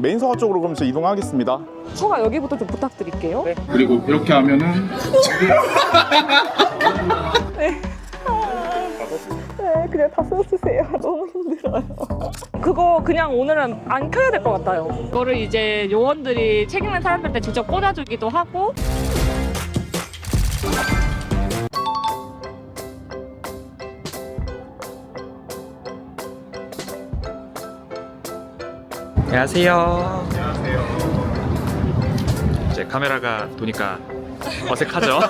메인 서가 쪽으로 그럼 저 이동하겠습니다. 서가 여기부터 좀 부탁드릴게요. 네. 그리고 이렇게 하면은 네, 그냥 다 써주세요. 너무 힘들어요. 그거 그냥 오늘은 안 켜야 될 것 같아요. 이거를 이제 요원들이 책 읽는 사람들한테 직접 꽂아주기도 하고. 안녕하세요. 이제 카메라가 도니까 어색하죠?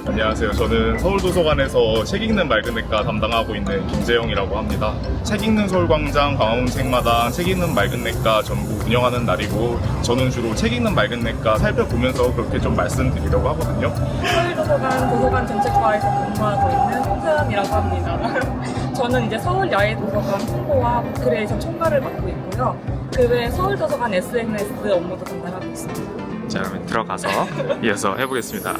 안녕하세요. 저는 서울도서관에서 책 읽는 맑은 냇가 담당하고 있는 김재영이라고 합니다. 책 읽는 서울광장, 광화문 책마당, 책 읽는 맑은 냇가 전부 운영하는 날이고, 저는 주로 책 읽는 맑은 냇가 살펴보면서 그렇게 좀 말씀드리려고 하거든요. 서울도서관 도서관 정책과에서 근무하고 있는 홍서연이라고 합니다. 저는 이제 서울야외도서관 홍보와 크리에이션 총괄을 맡고 있고요. 그 외에 서울도서관 SNS 업무도 담당하고 있습니다. 자, 그러면 들어가서 이어서 해보겠습니다.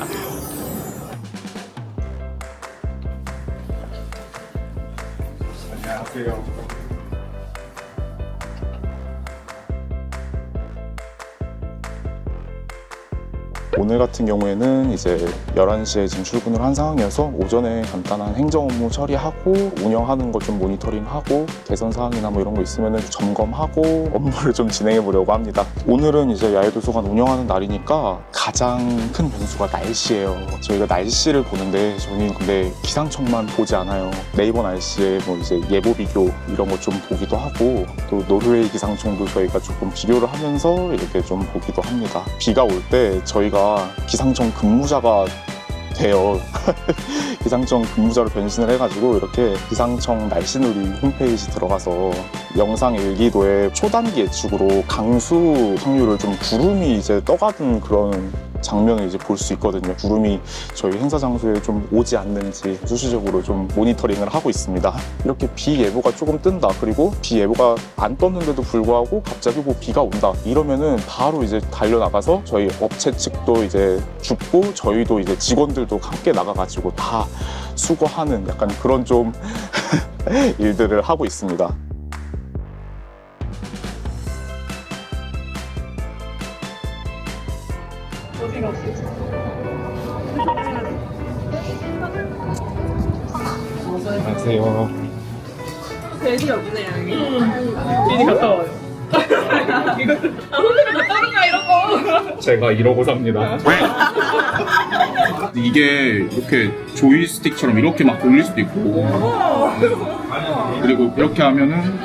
안녕하세요. 오늘 같은 경우에는 이제 11시에 지금 출근을 한 상황이어서 오전에 간단한 행정 업무 처리하고 운영하는 거 좀 모니터링하고 개선 사항이나 뭐 이런 거 있으면 점검하고 업무를 좀 진행해 보려고 합니다. 오늘은 이제 야외도서관 운영하는 날이니까 가장 큰 변수가 날씨예요. 저희가 날씨를 보는데 저희는 근데 기상청만 보지 않아요. 네이버 날씨에 뭐 이제 예보 비교 이런 거 좀 보기도 하고, 또 노르웨이 기상청도 저희가 조금 비교를 하면서 이렇게 좀 보기도 합니다. 비가 올 때 저희가 기상청 근무자가 돼요. 기상청 근무자로 변신을 해가지고 이렇게 기상청 날씨놀이 홈페이지 들어가서 영상 일기도에 초단기 예측으로 강수 확률을 좀 구름이 이제 떠가는 그런 장면을 이제 볼 수 있거든요. 구름이 저희 행사 장소에 좀 오지 않는지 수시적으로 좀 모니터링을 하고 있습니다. 이렇게 비 예보가 조금 뜬다, 그리고 비 예보가 안 떴는데도 불구하고 갑자기 뭐 비가 온다 이러면은 바로 이제 달려나가서 저희 업체 측도 이제 죽고 저희도 이제 직원들도 함께 나가가지고 다 수거하는 약간 그런 좀 일들을 하고 있습니다. 안녕하세요. 돼지 없네요, 여기. 괜히 갔다 와요. 이거, 혼자가 갔다 오는가, 이런 거. 제가 이러고 삽니다. 이게 이렇게 조이스틱처럼 이렇게 막 돌릴 수도 있고, 그리고 이렇게 하면은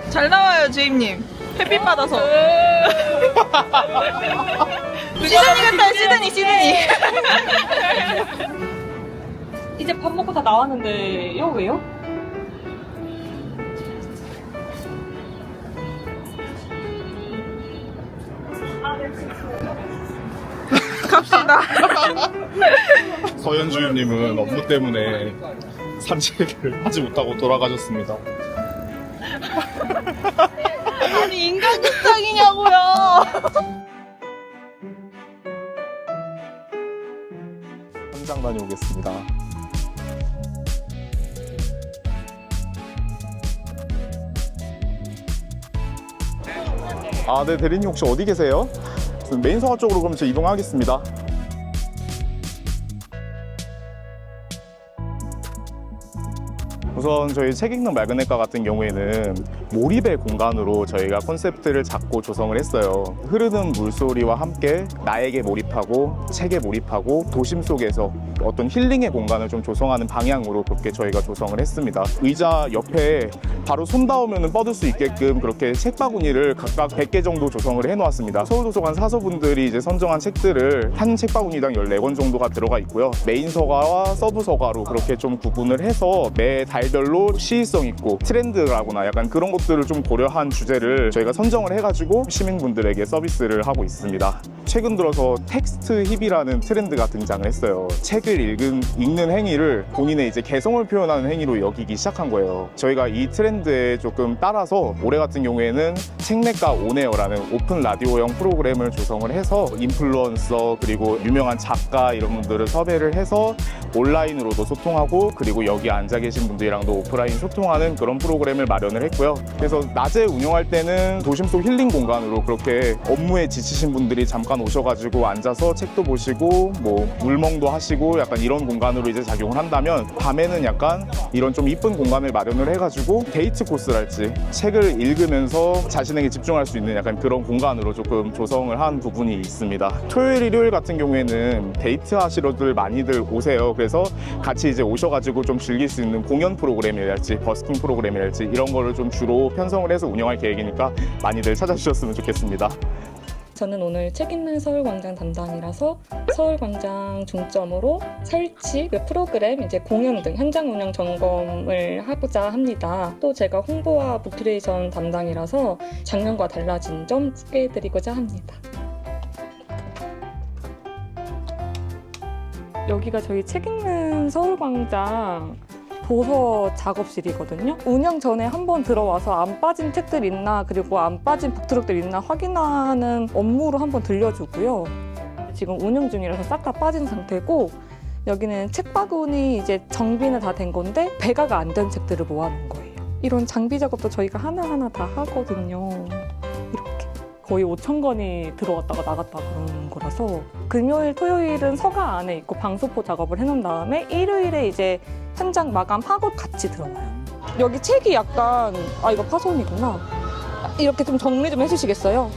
잘 나와요, 주임님. 햇빛 받아서. 시드니 같아요, 시드니. 이제 밥 먹고 다 나왔는데요, 왜요? 갑시다. 서현 주임님은 업무 때문에 산책을 하지 못하고 돌아가셨습니다. 아니, 인간 극장이냐고요. 현장 다녀오겠습니다. 아, 네, 대리님 혹시 어디 계세요? 메인 서가 쪽으로 그럼 저 이동하겠습니다. 우선 저희 책 읽는 맑은 냇가 같은 경우에는 몰입의 공간으로 저희가 컨셉트를 잡고 조성을 했어요. 흐르는 물소리와 함께 나에게 몰입하고 책에 몰입하고 도심 속에서 어떤 힐링의 공간을 좀 조성하는 방향으로 그렇게 저희가 조성을 했습니다. 의자 옆에 바로 손 닿으면 뻗을 수 있게끔 그렇게 책바구니를 각각 100개 정도 조성을 해놓았습니다. 서울도서관 사서분들이 이제 선정한 책들을 한 책바구니당 14권 정도가 들어가 있고요. 메인 서가와 서브 서가로 그렇게 좀 구분을 해서 매 달별로 시의성 있고 트렌드라거나 약간 그런 것들을 좀 고려한 주제를 저희가 선정을 해가지고 시민분들에게 서비스를 하고 있습니다. 최근 들어서 텍스트 힙이라는 트렌드가 등장을 했어요. 책을 책을 읽는 행위를 본인의 이제 개성을 표현하는 행위로 여기기 시작한 거예요. 저희가 이 트렌드에 조금 따라서 올해 같은 경우에는 책내과 온에어라는 오픈 라디오형 프로그램을 조성을 해서 인플루언서 그리고 유명한 작가 이런 분들을 섭외를 해서 온라인으로도 소통하고 그리고 여기 앉아 계신 분들이랑도 오프라인 소통하는 그런 프로그램을 마련을 했고요. 그래서 낮에 운영할 때는 도심 속 힐링 공간으로 그렇게 업무에 지치신 분들이 잠깐 오셔가지고 앉아서 책도 보시고 뭐 물멍도 하시고 약간 이런 공간으로 이제 작용을 한다면 밤에는 약간 이런 좀 이쁜 공간을 마련을 해가지고 데이트 코스랄지 책을 읽으면서 자신에게 집중할 수 있는 약간 그런 공간으로 조금 조성을 한 부분이 있습니다. 토요일, 일요일 같은 경우에는 데이트 하시러들 많이들 오세요. 그래서 같이 이제 오셔가지고 좀 즐길 수 있는 공연 프로그램이랄지 버스킹 프로그램이랄지 이런 거를 좀 주로 편성을 해서 운영할 계획이니까 많이들 찾아주셨으면 좋겠습니다. 저는 오늘 책 읽는 서울광장 담당이라서 서울광장 중점으로 설치, 프로그램, 이제 공연 등 현장 운영 점검을 하고자 합니다. 또 제가 홍보와 북큐레이션 담당이라서 작년과 달라진 점 소개해드리고자 합니다. 여기가 저희 책 읽는 서울광장 도서 작업실이거든요. 운영 전에 한번 들어와서 안 빠진 책들 있나 그리고 안 빠진 북트럭들 있나 확인하는 업무로 한번 들려주고요. 지금 운영 중이라서 싹 다 빠진 상태고 여기는 책바구니 이제 정비는 다 된 건데 배가가 안 된 책들을 모아놓은 거예요. 이런 장비 작업도 저희가 하나하나 다 하거든요. 이렇게 거의 5,000권이 들어왔다가 나갔다 그러는 거라서 금요일, 토요일은 서가 안에 있고 방소포 작업을 해놓은 다음에 일요일에 이제 현장 마감하고 같이 들어와요. 여기 책이 약간 이거 파손이구나. 이렇게 좀 정리 좀 해주시겠어요?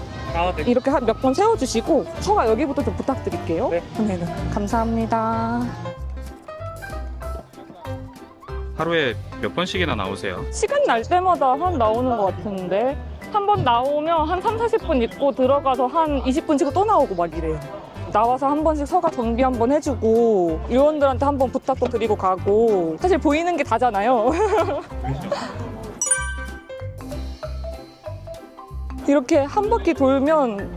네. 이렇게 몇 번 세워주시고 서가 여기부터 좀 부탁드릴게요. 네. 네. 감사합니다. 하루에 몇 번씩이나 나오세요? 시간 날 때마다 한 나오는 것 같은데 한 번 나오면 한 3, 40분 있고 들어가서 한 20분 치고 또 나오고 막 이래요. 나와서 한 번씩 서가 정비 한 번 해주고 요원들한테 한 번 부탁도 드리고 가고 사실 보이는 게 다잖아요. 이렇게 한 바퀴 돌면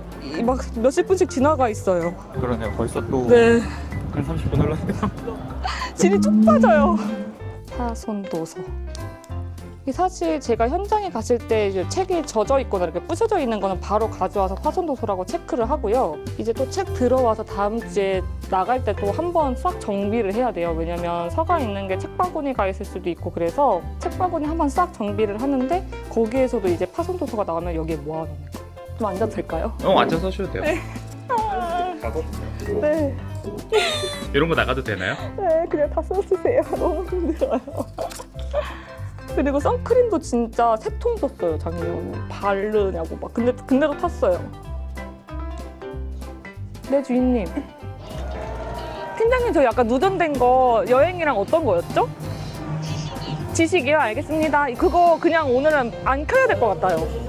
막 몇십 분씩 지나가 있어요. 그러네요. 벌써 또 네. 한 30분 흘렀네요. 진이 쭉 빠져요. 파손도서. 이게 사실 제가 현장에 갔을 때 이제 책이 젖어 있거나 이렇게 부셔져 있는 거는 바로 가져와서 파손도서라고 체크를 하고요. 이제 또 책 들어와서 다음 주에 나갈 때 또 한 번 싹 정비를 해야 돼요. 왜냐면 서가 있는 게 책바구니가 있을 수도 있고 그래서 책바구니 한 번 싹 정비를 하는데 거기에서도 이제 파손도서가 나오면 여기에 모아놓는 거예요. 좀 앉아도 될까요? 앉아서 하셔도 돼요. 네. 네. 이런 거 나가도 되나요? 네, 그냥 다 써주세요. 너무 힘들어요. 그리고 선크림도 진짜 3통 썼어요, 작년에. 바르냐고 막. 근데도 탔어요. 네, 주인님. 팀장님, 저 약간 누전된 거 여행이랑 어떤 거였죠? 지식이요? 알겠습니다. 그거 그냥 오늘은 안 켜야 될 것 같아요.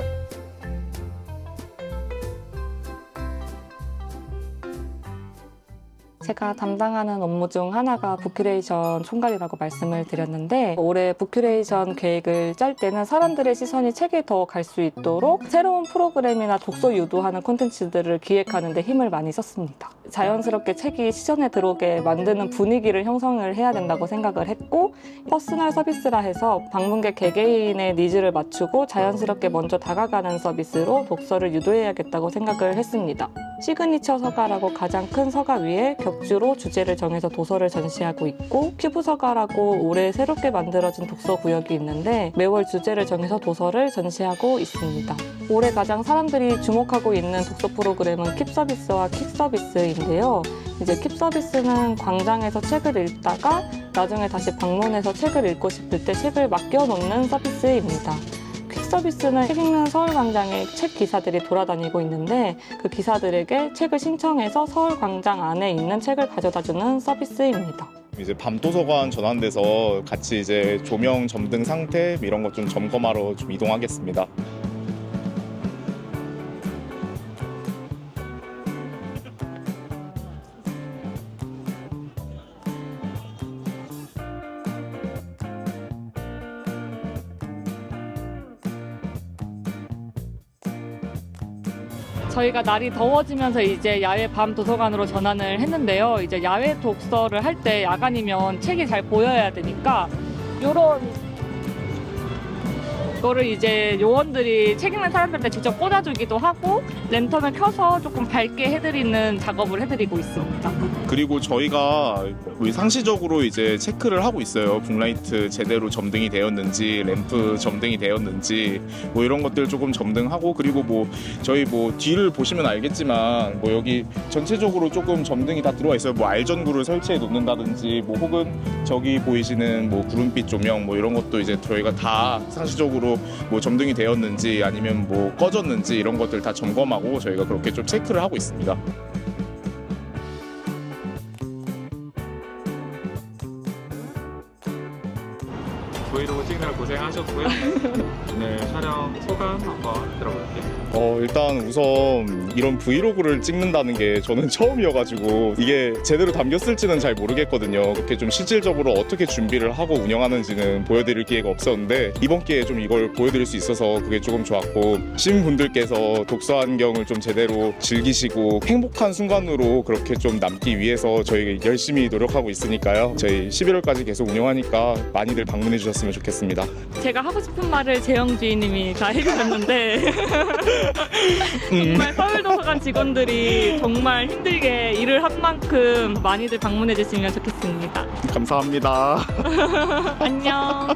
제가 담당하는 업무 중 하나가 북큐레이션 총괄이라고 말씀을 드렸는데 올해 북큐레이션 계획을 짤 때는 사람들의 시선이 책에 더 갈 수 있도록 새로운 프로그램이나 독서 유도하는 콘텐츠들을 기획하는 데 힘을 많이 썼습니다. 자연스럽게 책이 시선에 들어오게 만드는 분위기를 형성을 해야 된다고 생각을 했고 퍼스널 서비스라 해서 방문객 개개인의 니즈를 맞추고 자연스럽게 먼저 다가가는 서비스로 독서를 유도해야겠다고 생각을 했습니다. 시그니처 서가라고 가장 큰 서가 위에 격주로 주제를 정해서 도서를 전시하고 있고 큐브 서가라고 올해 새롭게 만들어진 독서 구역이 있는데 매월 주제를 정해서 도서를 전시하고 있습니다. 올해 가장 사람들이 주목하고 있는 독서 프로그램은 킵 서비스와 킥 서비스인데요. 이제 킵 서비스는 광장에서 책을 읽다가 나중에 다시 방문해서 책을 읽고 싶을 때 책을 맡겨놓는 서비스입니다. 퀵 서비스는 책 읽는 서울광장에 책 기사들이 돌아다니고 있는데 그 기사들에게 책을 신청해서 서울광장 안에 있는 책을 가져다주는 서비스입니다. 이제 밤도서관 전환돼서 같이 이제 조명, 점등 상태 이런 것 좀 점검하러 좀 이동하겠습니다. 저희가 날이 더워지면서 이제 야외 밤 도서관으로 전환을 했는데요. 이제 야외 독서를 할 때 야간이면 책이 잘 보여야 되니까 요런 거를 이제 요원들이 책 읽는 사람들한테 직접 꽂아주기도 하고 랜턴을 켜서 조금 밝게 해드리는 작업을 해드리고 있습니다. 그리고 저희가 상시적으로 이제 체크를 하고 있어요. 북라이트 제대로 점등이 되었는지, 램프 점등이 되었는지, 뭐 이런 것들 조금 점등하고, 그리고 뭐 저희 뭐 뒤를 보시면 알겠지만 뭐 여기 전체적으로 조금 점등이 다 들어와 있어요. 뭐 알전구를 설치해 놓는다든지, 뭐 혹은 저기 보이시는 뭐 구름빛 조명 뭐 이런 것도 이제 저희가 다 상시적으로 뭐 점등이 되었는지 아니면 뭐 꺼졌는지 이런 것들 다 점검하고 저희가 그렇게 좀 체크를 하고 있습니다. 브이로그 찍느라 고생하셨고요. 오늘 촬영 소감 한번 들어볼게요. 일단 우선 이런 브이로그를 찍는다는 게 저는 처음이어가지고 이게 제대로 담겼을지는 잘 모르겠거든요. 그렇게 좀 실질적으로 어떻게 준비를 하고 운영하는지는 보여드릴 기회가 없었는데 이번 기회에 좀 이걸 보여드릴 수 있어서 그게 조금 좋았고, 시민분들께서 독서 환경을 좀 제대로 즐기시고 행복한 순간으로 그렇게 좀 남기 위해서 저희 열심히 노력하고 있으니까요. 저희 11월까지 계속 운영하니까 많이들 방문해 주셨으면 좋겠습니다. 제가 하고 싶은 말을 재영 주인님이 다 해주셨는데 정말 서울도서관 직원들이 정말 힘들게 일을 한 만큼 많이들 방문해 주시면 좋겠습니다. 감사합니다. 안녕.